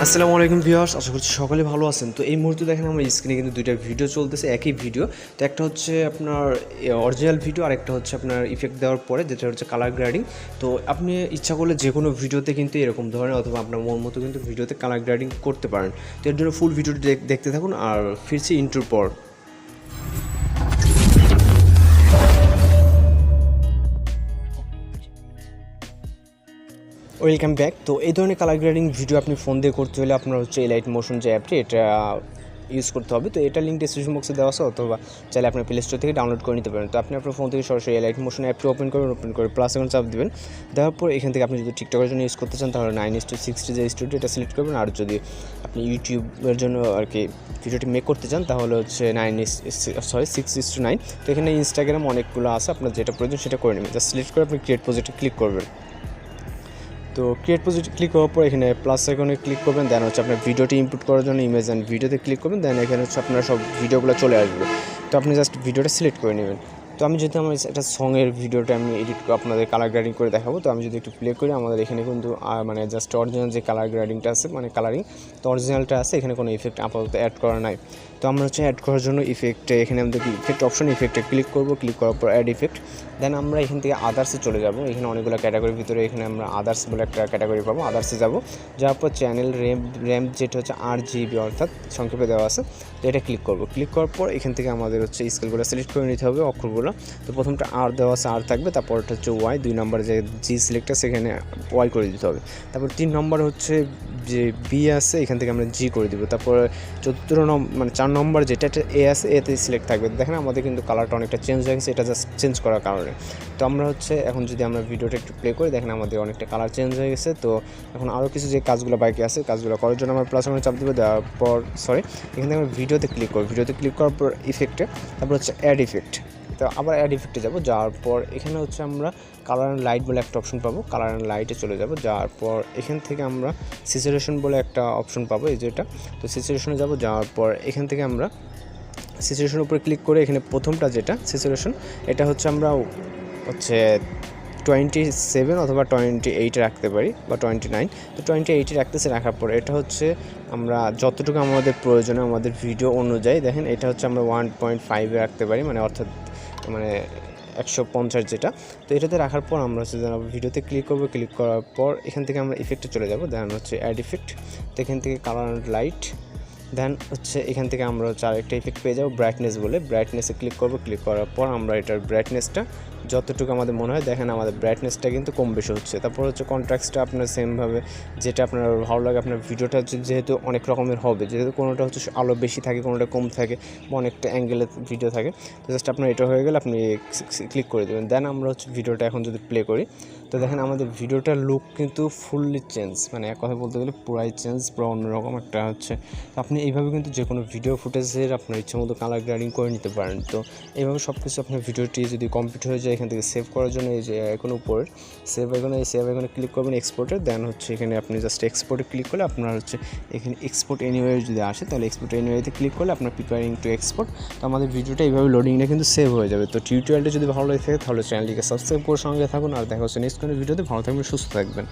আসসালামু আলাইকুম ভিউয়ার্স, আশা করছি সকলে ভালো আছেন। তো এই মুহূর্তে দেখেন আমার স্ক্রিনে কিন্তু দুইটা ভিডিও চলতেছে, একই ভিডিও। তো একটা হচ্ছে আপনার অরিজিনাল ভিডিও, আর একটা হচ্ছে আপনার ইফেক্ট দেওয়ার পরে, যেটা হচ্ছে কালার গ্রেডিং। তো আপনি ইচ্ছা করলে যে কোনো ভিডিওতে কিন্তু এরকম ধরনের অথবা আপনার মন মতো কিন্তু ভিডিওতে কালার গ্রেডিং করতে পারেন। তো এর জন্য ফুল ভিডিওটি দেখতে থাকুন। আর ফিরছি ইন্ট্রোর পর। Welcome back. তো এই ধরনের কালার গ্রেডিং ভিডিও আপনি ফোন দিয়ে করতে হলে আপনার হচ্ছে এলাইট মোশন যে অ্যাপটি, এটা ইউজ করতে হবে। তো এটা লিঙ্ক ডিসক্রিপশন বক্সে দেওয়া আছে, অথবা চাইলে আপনার প্লে স্টোর থেকে ডাউনলোড করে নিতে পারেন। তো আপনি আপনার ফোন থেকে সরাসরি এলাইট মোশন অ্যাপটি ওপেন করে প্লাস এখন চাপ দেবেন। দেওয়ার পর এখান থেকে আপনি যদি টিকটকের জন্য ইউজ করতে চান তাহলে 9:60 যে স্টুডিও এটা সিলেক্ট করবেন। আর যদি আপনি ইউটিউবের জন্য আর কি ভিডিওটি মেক করতে চান তাহলে হচ্ছে 6:9। তো এখানে ইনস্টাগ্রাম অনেকগুলো আছে, আপনার যেটা প্রয়োজন সেটা করে নেবেন। জাস্ট সিলেক্ট করে আপনি ক্রিয়েট প্রজেক্টে ক্লিক করবেন। তো ক্রিয়েট প্রজেক্ট ক্লিক করার পর এখানে প্লাস আইকনে ক্লিক করবেন। দেন হচ্ছে আপনার ভিডিওটি ইনপুট করার জন্য ইমেজ অ্যান্ড ভিডিওতে ক্লিক করবেন। দেন এখানে হচ্ছে আপনার সব ভিডিওগুলো চলে আসবে। তো আপনি জাস্ট ভিডিওটা সিলেক্ট করে নেবেন। তো আমি যদি আমার একটা সঙের ভিডিওটা আমি এডিট করে আপনাদের কালার গ্রেডিং করে দেখাবো। তো আমি যদি একটু প্লে করি, আমাদের এখানে কিন্তু মানে জাস্ট অরিজিনাল যে কালার গ্রেডিংটা আছে, মানে কালারিং, তো অরিজিনালটা আছে, এখানে কোনো ইফেক্ট আপাতত অ্যাড করা নাই। তো আমরা হচ্ছে অ্যাড করার জন্য ইফেক্টে এখানে আমাদের ইফেক্ট অপশন, ইফেক্টে ক্লিক করব। ক্লিক করার পর অ্যাড ইফেক্ট। দেন আমরা এখান থেকে আদার্সে চলে যাব। এখানে অনেকগুলো ক্যাটাগরির ভিতরে এখানে আমরা আদার্স বলে একটা ক্যাটাগরি পাবো। আদার্সে যাব, যাওয়ার পর চ্যানেল র্যাম যেটা হচ্ছে 8GB অর্থাৎ সংক্ষেপে দেওয়া আছে, তো এটা ক্লিক করব। ক্লিক করার পর এখান থেকে আমাদের হচ্ছে স্কেলগুলো সিলেক্ট করে নিতে হবে, অক্ষরগুলো। তো প্রথমটা আর দেওয়া আছে, আর থাকবে। তারপরটা হচ্ছে ওয়াই, 2 নম্বর যে জি সিলেক্টটা সেখানে ওয়াই করে দিতে হবে। তারপর 3 নম্বর হচ্ছে যে বি আছে, এখান থেকে আমরা জি করে দিব। তারপর 4 নম্বর যেটা এ আছে, এতে সিলেক্ট থাকবে। দেখেন আমাদের কিন্তু কালারটা অনেকটা চেঞ্জ হয়ে গেছে, এটা জাস্ট চেঞ্জ করার কারণে। তো আমরা হচ্ছে এখন যদি আমরা ভিডিওটা একটু প্লে করি, দেখেন আমাদের অনেকটা কালার চেঞ্জ হয়ে গেছে। তো এখন আরও কিছু যে কাজগুলো বাকি আছে, কাজগুলো করার জন্য আমরা প্লাস চাপ দেবো। দেওয়ার পর এখান থেকে আমরা ভিডিওতে ক্লিক করব। ভিডিওতে ক্লিক করার পর ইফেক্টে, তারপর হচ্ছে অ্যাড ইফেক্ট। তো আবার অ্যাড ইফেক্টে যাবো। যাওয়ার পর এখানে হচ্ছে আমরা কালার অ্যান্ড লাইট বলে একটা অপশন পাবো। কালার অ্যান্ড লাইটে চলে যাব। যাওয়ার পর এখান থেকে আমরা স্যাচুরেশন বলে একটা অপশন পাবো, এই যেটা। তো স্যাচুরেশনে যাব। যাওয়ার পর এখান থেকে আমরা স্যাচুরেশনের উপরে ক্লিক করে এখানে প্রথমটা যেটা স্যাচুরেশন, এটা হচ্ছে আমরা হচ্ছে 27 অথবা 28 রাখতে পারি, বা 29। তো 28 রাখতেছে। রাখার পর এটা হচ্ছে আমরা যতটুকু আমাদের প্রয়োজনে আমাদের ভিডিও অনুযায়ী, দেখেন এটা হচ্ছে আমরা 1.5 রাখতে পারি, মানে অর্থাৎ 150 যেটা। তো এটাতে রাখার পর আমরা হচ্ছে ভিডিওতে ক্লিক করবো। ক্লিক করার পর এখান থেকে আমরা ইফেক্টে চলে যাব। দেন হচ্ছে অ্যাড ইফেক্ট। তো এখান থেকে কালার অ্যান্ড লাইট। দেন হচ্ছে এখান থেকে আমরা হচ্ছে আরেকটা ইফেক্ট পেয়ে যাবো, ব্রাইটনেস বলে। ব্রাইটনেসে ক্লিক করবো। ক্লিক করার পর আমরা এটার ব্রাইটনেসটা যতটুকু আমাদের মনে হয়, দেখেন আমাদের ব্রাইটনেসটা কিন্তু কম বেশি হচ্ছে। তারপর হচ্ছে কন্ট্রাস্টটা আপনার সেমভাবে যেটা আপনার ভালো লাগে, আপনার ভিডিওটা হচ্ছে যেহেতু অনেক রকমের হবে, যেহেতু কোনোটা হচ্ছে আলো বেশি থাকে, কোনোটা কম থাকে, বা অনেকটা অ্যাঙ্গেলের ভিডিও থাকে। তো জাস্ট আপনার এটা হয়ে গেলে আপনি ক্লিক করে দেবেন। দেন আমরা হচ্ছে ভিডিওটা এখন যদি প্লে করি, তো দেখেন আমাদের ভিডিওটার লুক কিন্তু ফুললি চেঞ্জ, মানে এক কথা বলতে গেলে পুরাই চেঞ্জ, পুরো অন্যরকম একটা হচ্ছে। আপনি এইভাবে কিন্তু যে কোনো ভিডিও ফুটেজের আপনার ইচ্ছে মতো কালার গ্রেডিং করে নিতে পারেন। তো এইভাবে সব কিছু আপনার ভিডিওটি যদি কমপ্লিট হয়ে যায়, এখান থেকে সেভ করার জন্য এই যে এখন উপরে সেভ আইকনে, এই সেভ আইকনে ক্লিক করবেন, এক্সপোর্টে। দেন হচ্ছে এখানে আপনি জাস্ট এক্সপোর্টে ক্লিক করলে আপনার হচ্ছে এখানে এক্সপোর্ট এনিওয়ে যদি আসে, তাহলে এক্সপোর্ট এনিওয়েতে ক্লিক করলে আপনার প্রিপেয়ারিং টু এক্সপোর্ট। তো আমাদের ভিডিওটা এইভাবে লোডিংটা কিন্তু সেভ হয়ে যাবে। তো টিউটোরিয়ালটা যদি ভালো লাগে থাকে তাহলে চ্যানেলটিকে সাবস্ক্রাইব করে সঙ্গে থাকুন। আর দেখা হচ্ছে নেক্সট কোনো ভিডিওতে। ভালো থাকবেন, সুস্থ থাকবেন।